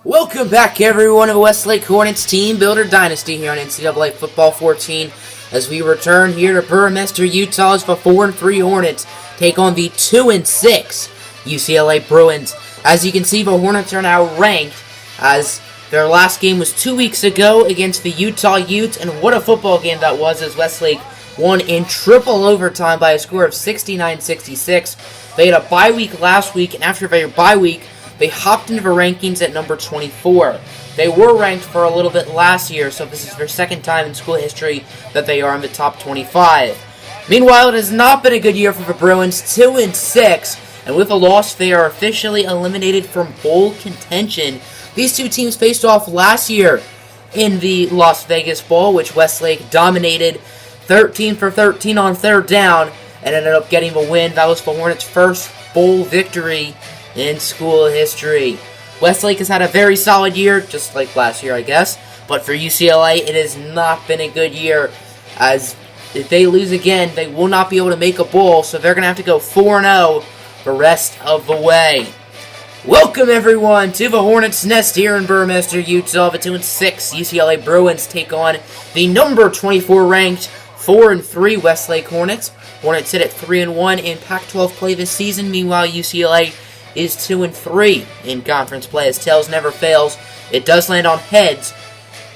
Welcome back, everyone, to Westlake Hornets Teambuilder Dynasty here on NCAA Football 14 as we return here to Burmester, Utah as the 4-3 Hornets take on the 2-6 UCLA Bruins. As you can see, the Hornets are now ranked as their last game was 2 weeks ago against the Utah Utes, and what a football game that was as Westlake won in triple overtime by a score of 69-66. They had a bye week last week, and after their bye week, they hopped into the rankings at number 24. They were ranked for a little bit last year, so this is their second time in school history that they are in the top 25. Meanwhile, it has not been a good year for the Bruins, 2-6, and with a loss, they are officially eliminated from bowl contention. These two teams faced off last year in the Las Vegas Bowl, which Westlake dominated 13 for 13 on third down and ended up getting the win. That was the Hornets' first bowl victory in school history. Westlake has had a very solid year, just like last year, I guess. But for UCLA, it has not been a good year, as if they lose again, they will not be able to make a bowl, so they're going to have to go 4-0 the rest of the way. Welcome, everyone, to the Hornets' Nest here in Burmester, Utah. The 2-6 UCLA Bruins take on the number 24 ranked 4-3 Westlake Hornets. Hornets sit at 3-1 in Pac-12 play this season. Meanwhile, UCLA is 2-3 in conference play. As tails never fails, it does land on heads,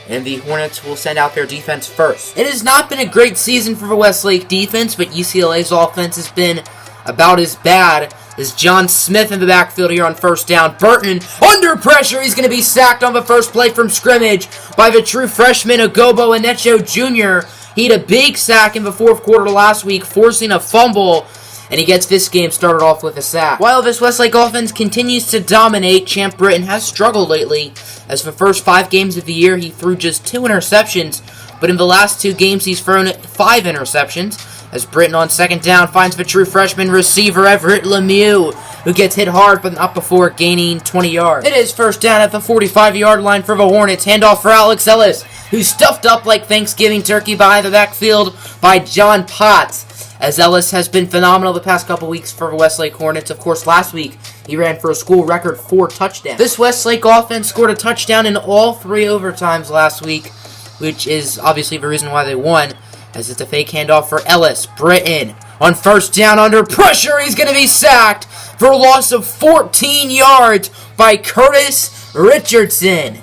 and the Hornets will send out their defense first. It has not been a great season for the Westlake defense, but UCLA's offense has been about as bad as John Smith in the backfield here on first down. Burton under pressure. He's going to be sacked on the first play from scrimmage by the true freshman Ogobo Inecho Jr. He had a big sack in the fourth quarter last week, forcing a fumble, and he gets this game started off with a sack. While this Westlake offense continues to dominate, Champ Britton has struggled lately, as the first 5 games of the year he threw just 2 interceptions, but in the last 2 games he's thrown 5 interceptions, as Britton on second down finds the true freshman receiver Everett Lemieux, who gets hit hard but not before gaining 20 yards. It is first down at the 45-yard line for the Hornets. Handoff for Alex Ellis, who's stuffed up like Thanksgiving turkey behind the backfield by John Potts, as Ellis has been phenomenal the past couple weeks for the Westlake Hornets. Of course, last week, he ran for a school record 4 touchdowns. This Westlake offense scored a touchdown in all 3 overtimes last week, which is obviously the reason why they won, as it's a fake handoff for Ellis. Britton on first down under pressure. He's going to be sacked for a loss of 14 yards by Curtis Richardson.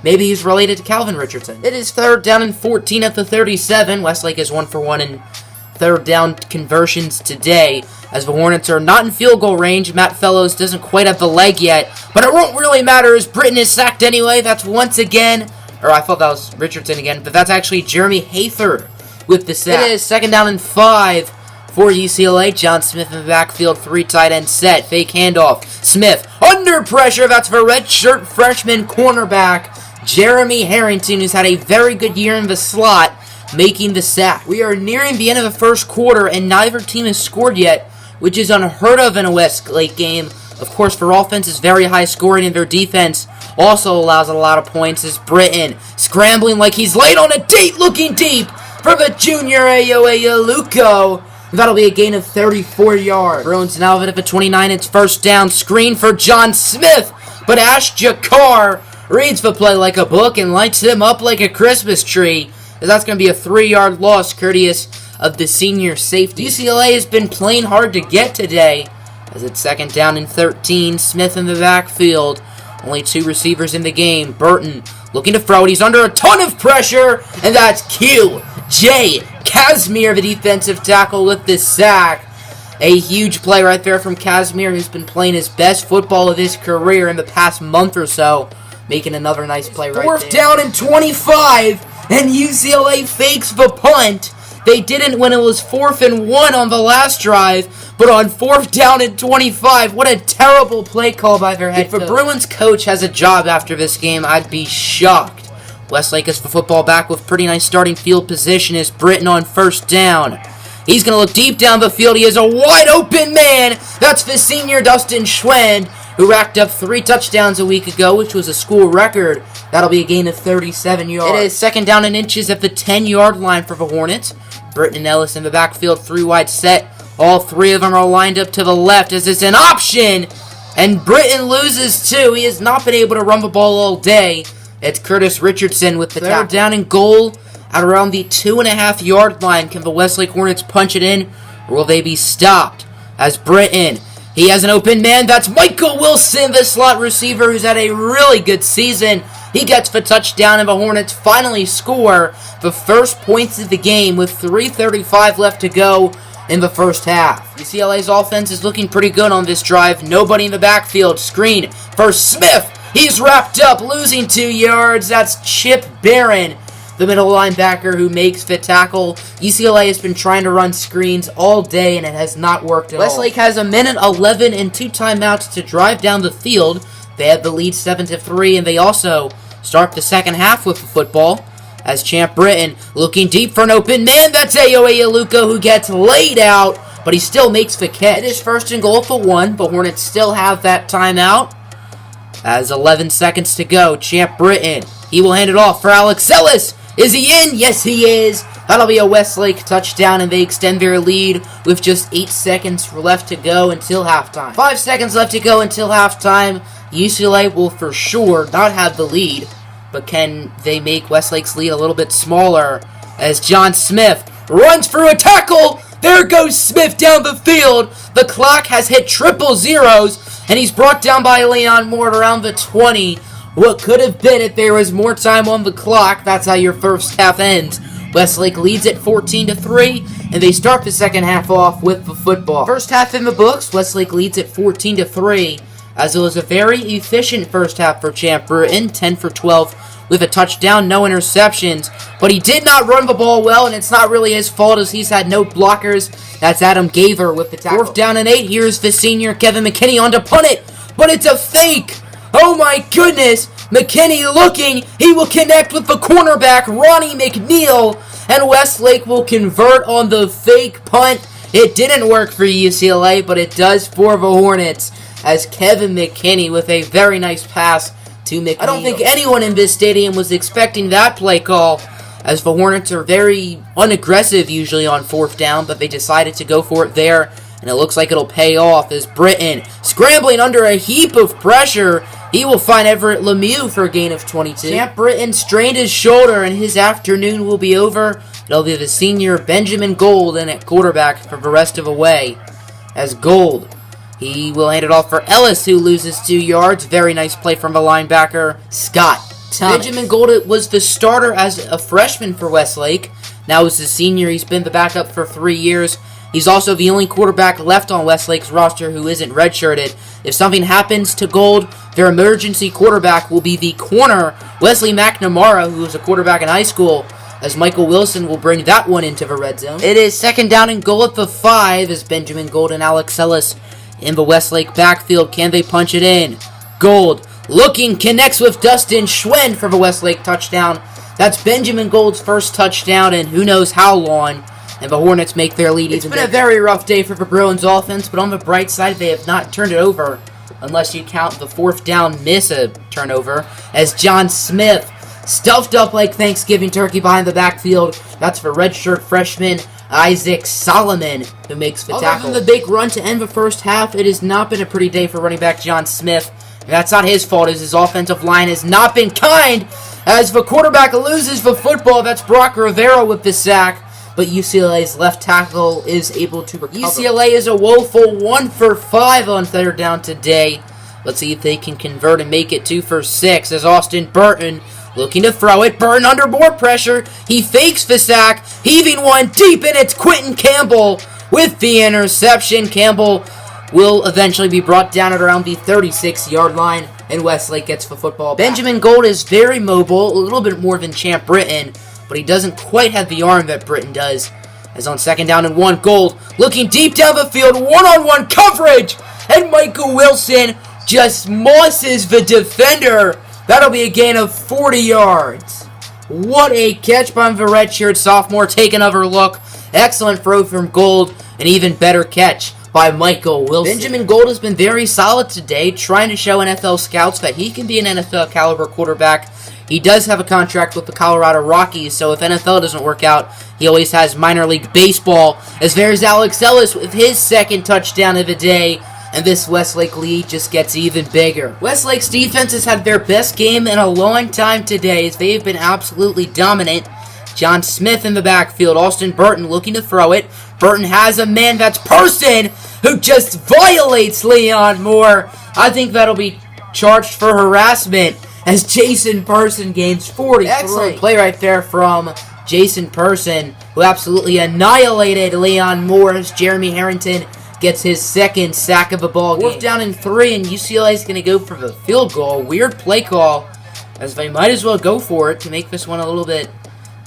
Maybe he's related to Calvin Richardson. It is third down and 14 at the 37. Westlake is 1 for 1 in third down conversions today, as the Hornets are not in field goal range. Matt Fellows doesn't quite have the leg yet, but it won't really matter as Britton is sacked anyway. That's once again, or I thought that was Richardson again, but that's actually Jeremy Hayford with the sack. It is second down and 5 for UCLA. John Smith in the backfield, 3 tight end set, fake handoff. Smith under pressure. That's for redshirt freshman cornerback Jeremy Harrington, who's had a very good year in the slot, making the sack. We are nearing the end of the first quarter, and neither team has scored yet, which is unheard of in a Westlake game. Of course, their offense is very high scoring, and their defense also allows a lot of points, as Britton scrambling like he's late on a date, looking deep for the junior Ayo Luco. That'll be a gain of 34 yards. Bruins now at the 29. It's first down. Screen for John Smith, but Ash Jakar reads the play like a book and lights him up like a Christmas tree. That's going to be a 3-yard loss, courteous of the senior safety. UCLA has been playing hard to get today, as it's second down and 13. Smith in the backfield. Only 2 receivers in the game. Burton looking to throw it. He's under a ton of pressure, and that's Q.J. Casimir, the defensive tackle, with the sack. A huge play right there from Casimir, who's been playing his best football of his career in the past month or so, making another nice play right there. Fourth down and 25. And UCLA fakes the punt. They didn't when it was 4th and 1 on the last drive, but on 4th down and 25, what a terrible play call by their head coach. If the Bruins coach has a job after this game, I'd be shocked. Westlake is the football back with pretty nice starting field position as Britton on first down. He's going to look deep down the field. He is a wide open man. That's the senior Dustin Schwend, who racked up 3 touchdowns a week ago, which was a school record. That'll be a gain of 37 yards. It is second down and inches at the 10-yard line for the Hornets. Britton and Ellis in the backfield, 3 wide set. All 3 of them are lined up to the left as it's an option. And Britton loses too. He has not been able to run the ball all day. It's Curtis Richardson with the third down and goal at around the 2.5-yard line. Can the Westlake Hornets punch it in, or will they be stopped? As Britton, he has an open man. That's Michael Wilson, the slot receiver, who's had a really good season. He gets the touchdown, and the Hornets finally score the first points of the game with 3:35 left to go in the first half. UCLA's offense is looking pretty good on this drive. Nobody in the backfield. Screen for Smith. He's wrapped up, losing 2 yards. That's Chip Barron, the middle linebacker, who makes the tackle. UCLA has been trying to run screens all day, and it has not worked at all. Westlake has 1:11 and 2 timeouts to drive down the field. They have the lead 7-3, and they also start the second half with the football. As Champ Britton looking deep for an open man. That's Ayo Aluka, who gets laid out, but he still makes the catch. It is first and goal for 1. The Hornets still have that timeout. As 11 seconds to go, Champ Britton, he will hand it off for Alex Ellis. Is he in? Yes, he is. That'll be a Westlake touchdown, and they extend their lead with just 8 seconds left to go until halftime. 5 seconds left to go until halftime. UCLA will for sure not have the lead, but can they make Westlake's lead a little bit smaller? As John Smith runs for a tackle. There goes Smith down the field. The clock has hit triple zeros, and he's brought down by Leon Moore at around the 20. What could have been if there was more time on the clock. That's how your first half ends. Westlake leads at 14-3, and they start the second half off with the football. First half in the books, Westlake leads at 14-3, as it was a very efficient first half for Champ Britton, 10 for 12 with a touchdown, no interceptions. But he did not run the ball well, and it's not really his fault as he's had no blockers. That's Adam Gaver with the tackle. 4th down and 8. Here's the senior Kevin McKinney on to punt it, but it's a fake. Oh my goodness. McKinney looking. He will connect with the cornerback, Ronnie McNeil, and Westlake will convert on the fake punt. It didn't work for UCLA, but it does for the Hornets, as Kevin McKinney with a very nice pass to McNeil. I don't think anyone in this stadium was expecting that play call, as the Hornets are very unaggressive usually on 4th down, but they decided to go for it there, and it looks like it'll pay off as Britton, scrambling under a heap of pressure, he will find Everett Lemieux for a gain of 22. Champ Britton strained his shoulder, and his afternoon will be over. It'll be the senior Benjamin Golden at quarterback for the rest of the way, as Gold, he will hand it off for Ellis, who loses 2 yards. Very nice play from the linebacker, Scott Thomas. Benjamin Gold was the starter as a freshman for Westlake. Now as a senior, he's been the backup for 3 years. He's also the only quarterback left on Westlake's roster who isn't redshirted. If something happens to Gold, their emergency quarterback will be the corner, Wesley McNamara, who was a quarterback in high school, as Michael Wilson will bring that one into the red zone. It is 2nd down and goal at the 5 as Benjamin Gold and Alex Ellis in the Westlake backfield. Can they punch it in? Gold looking, connects with Dustin Schwen for the Westlake touchdown. That's Benjamin Gold's first touchdown in who knows how long, and the Hornets make their lead. It's been a very rough day for the Bruins offense, but on the bright side, they have not turned it over, unless you count the 4th down miss a turnover, as John Smith stuffed up like Thanksgiving turkey behind the backfield. That's for redshirt freshman Isaac Solomon, who makes the tackle. Other than the big run to end the first half, it has not been a pretty day for running back John Smith. And that's not his fault, as his offensive line has not been kind, as the quarterback loses the football. That's Brock Rivera with the sack, but UCLA's left tackle is able to recover. UCLA is a woeful 1 for 5 on 3rd down today. Let's see if they can convert and make it 2 for 6, as Austin Burton looking to throw it. Burton under more pressure. He fakes the sack, heaving one deep, and it's Quentin Campbell with the interception. Campbell will eventually be brought down at around the 36-yard line, and Westlake gets the football back. Benjamin Gold is very mobile, a little bit more than Champ Britton, but he doesn't quite have the arm that Britton does. As on 2nd down and 1, Gold looking deep down the field, one-on-one coverage, and Michael Wilson just mosses the defender. That'll be a gain of 40 yards. What a catch by the redshirt sophomore. Take another look. Excellent throw from Gold. An even better catch by Michael Wilson. Benjamin Gold has been very solid today, trying to show NFL scouts that he can be an NFL caliber quarterback. He does have a contract with the Colorado Rockies, so if NFL doesn't work out, he always has minor league baseball. As there's Alex Ellis with his 2nd touchdown of the day, and this Westlake lead just gets even bigger. Westlake's defense has had their best game in a long time today as they've been absolutely dominant. John Smith in the backfield. Austin Burton looking to throw it. Burton has a man, that's Person, who just violates Leon Moore. I think that'll be charged for harassment as Jason Person gains 43. Excellent play right there from Jason Person, who absolutely annihilated Leon Moore as Jeremy Harrington gets his second sack of the ball game. 4th down and 3, and UCLA is going to go for the field goal. Weird play call, as they might as well go for it to make this one a little bit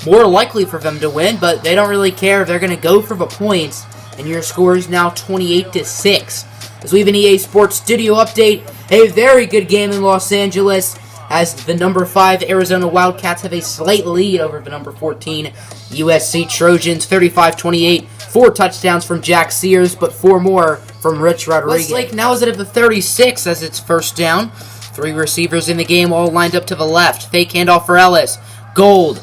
more likely for them to win, but they don't really care. They're going to go for the points, and your score is now 28-6. As we have an EA Sports Studio update, a very good game in Los Angeles as the number 5 Arizona Wildcats have a slight lead over the number 14 USC Trojans, 35-28. 4 touchdowns from Jack Sears, but 4 more from Rich Rodriguez. Westlake now is at the 36 as it's first down. 3 receivers in the game, all lined up to the left. Fake handoff for Ellis. Gould.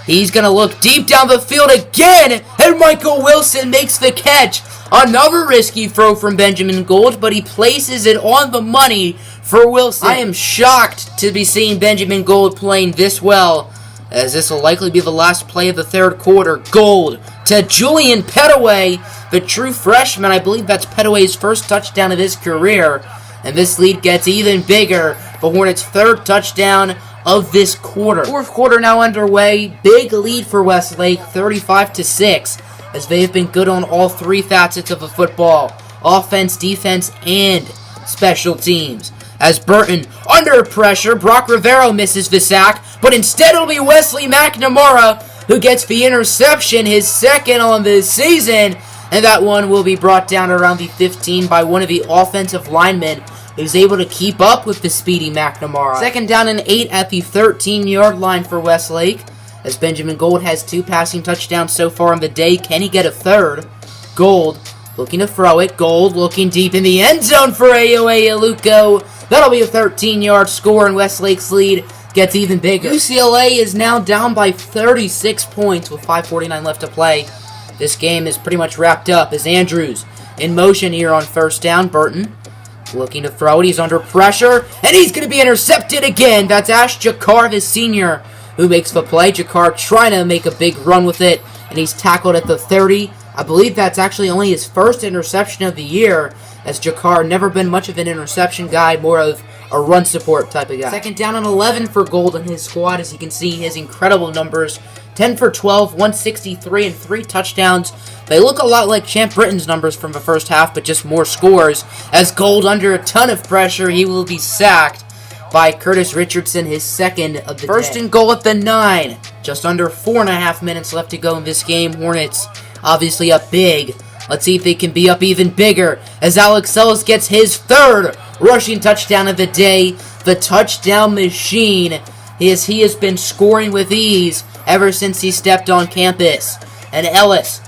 He's going to look deep down the field again, and Michael Wilson makes the catch. Another risky throw from Benjamin Gould, but he places it on the money for Wilson. I am shocked to be seeing Benjamin Gould playing this well, as this will likely be the last play of the third quarter. Gould to Julian Pettaway, the true freshman. I believe that's Pettaway's first touchdown of his career, and this lead gets even bigger. The Hornets' 3rd touchdown of this quarter. 4th quarter now underway. Big lead for Westlake, 35-6, as they have been good on all 3 facets of the football: offense, defense, and special teams. As Burton, under pressure, Brock Rivero misses the sack, but instead it'll be Wesley McNamara who gets the interception, his second on this season, and that one will be brought down around the 15 by one of the offensive linemen, who's able to keep up with the speedy McNamara. 2nd down and 8 at the 13-yard line for Westlake, as Benjamin Gould has 2 passing touchdowns so far in the day. Can he get a 3rd? Gould looking to throw it. Gould looking deep in the end zone for Ayoa Aluko. That'll be a 13-yard score, and Westlake's lead gets even bigger. UCLA is now down by 36 points with 5:49 left to play. This game is pretty much wrapped up as Andrews in motion here on 1st down. Burton looking to throw it. He's under pressure, and he's going to be intercepted again. That's Ash Jakar, the senior, who makes the play. Jakar trying to make a big run with it, and he's tackled at the 30. I believe that's actually only his first interception of the year, as Jakar never been much of an interception guy, more of a run support type of guy. 2nd down and 11 for Gould and his squad, as you can see his incredible numbers. 10 for 12, 163, and 3 touchdowns. They look a lot like Champ Britton's numbers from the first half, but just more scores. As Gould, under a ton of pressure, he will be sacked by Curtis Richardson, his 2nd of the day. 1st and goal at the 9. Just under 4.5 minutes left to go in this game. Hornets obviously up big. Let's see if they can be up even bigger, as Alex Ellis gets his 3rd rushing touchdown of the day. The touchdown machine, he has been scoring with ease ever since he stepped on campus. And Ellis,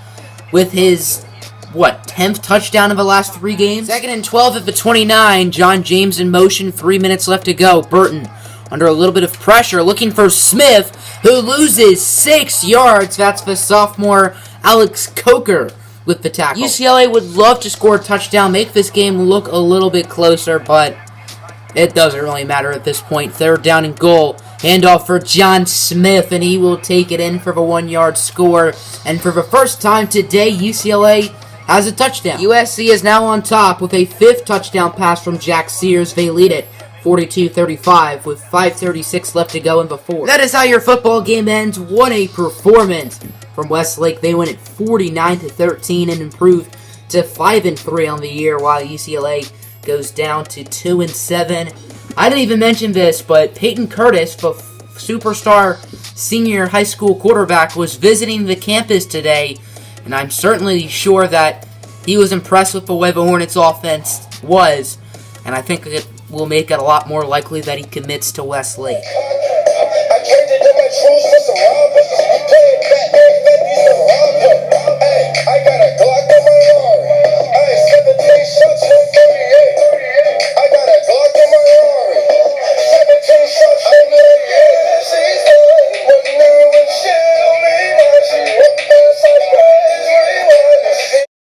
with his, 10th touchdown of the last 3 games? 2nd and 12 at the 29. John James in motion, 3 minutes left to go. Burton under a little bit of pressure, looking for Smith, who loses 6 yards. That's the sophomore Alex Coker with the tackle. UCLA would love to score a touchdown, make this game look a little bit closer, but it doesn't really matter at this point. 3rd down and goal. Handoff for John Smith, and he will take it in for the 1-yard score. And for the first time today, UCLA has a touchdown. USC is now on top with a 5th touchdown pass from Jack Sears. They lead it 42-35 with 5:36 left to go in the 4th. That is how your football game ends. What a performance from Westlake. They win it 49-13 and improve to 5-3 on the year, while UCLA goes down to 2-7. I didn't even mention this, but Peyton Curtis, the superstar senior high school quarterback, was visiting the campus today, and I'm certainly sure that he was impressed with the way the Hornets offense was, and I think it will make it a lot more likely that he commits to Westlake.